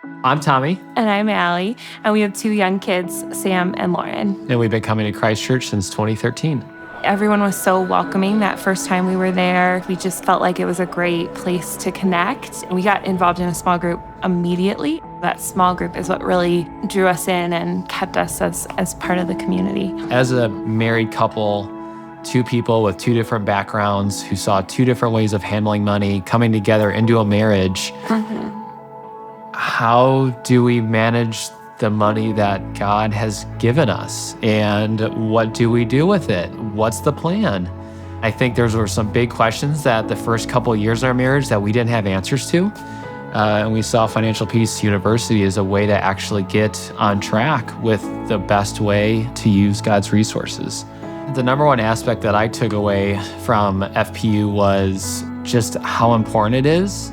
I'm Tommy, And I'm Allie, and we have two young kids, Sam and Lauren. and we've been coming to Christ Church since 2013. Everyone was so welcoming that first time we were there. We just felt like it was a great place to connect. We got involved in a small group immediately. That small group is what really drew us in and kept us as part of the community. As a married couple, two people with two different backgrounds who saw two different ways of handling money coming together into a marriage, how do we manage the money that God has given us? And what do we do with it? What's the plan? I think there were some big questions that the first couple of years of our marriage that we didn't have answers to. And we saw Financial Peace University as a way to actually get on track with the best way to use God's resources. The number one aspect that I took away from FPU was just how important it is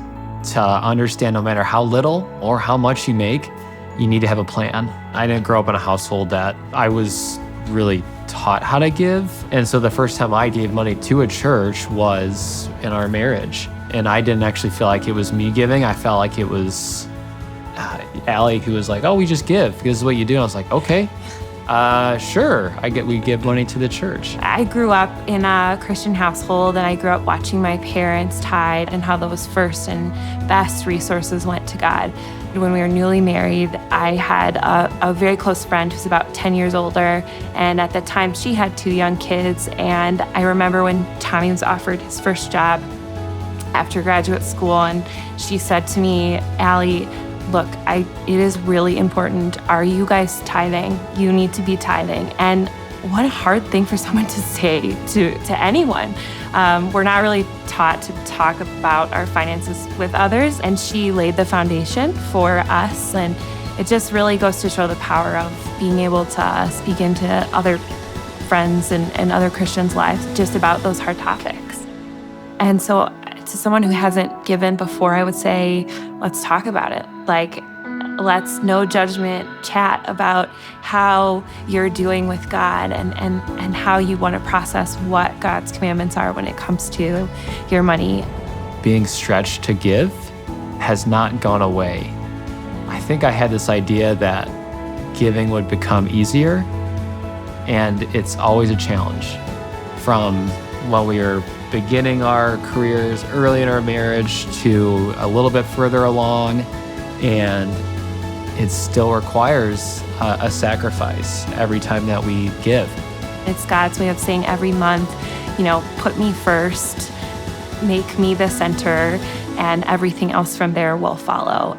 to understand no matter how little or how much you make, you need to have a plan. I didn't grow up in a household that I was really taught how to give. And so the first time I gave money to a church was in our marriage. And I didn't actually feel like it was me giving. I felt like it was Allie who was like, oh, we just give. This is what you do. And I was like, okay, sure. We give money to the church. I grew up in a Christian household, and I grew up watching my parents tithe and how those first and best resources went to God. When we were newly married, I had a very close friend who's about 10 years older, and at the time she had two young kids. And I remember when Tommy was offered his first job after graduate school, and she said to me, Allie, look, it is really important. Are you guys tithing? You need to be tithing. And what a hard thing for someone to say to anyone. We're not really taught to talk about our finances with others, and she laid the foundation for us. And it just really goes to show the power of being able to speak into other friends and other Christians' lives just about those hard topics. And so to someone who hasn't given before, I would say, let's talk about it. Let's no judgment chat about how you're doing with God and how you want to process what God's commandments are when it comes to your money. Being stretched to give has not gone away. I think I had this idea that giving would become easier, and it's always a challenge. From when we were beginning our careers early in our marriage to a little bit further along, and it still requires a sacrifice every time that we give. It's God's way of saying every month, put me first, make me the center, and everything else from there will follow.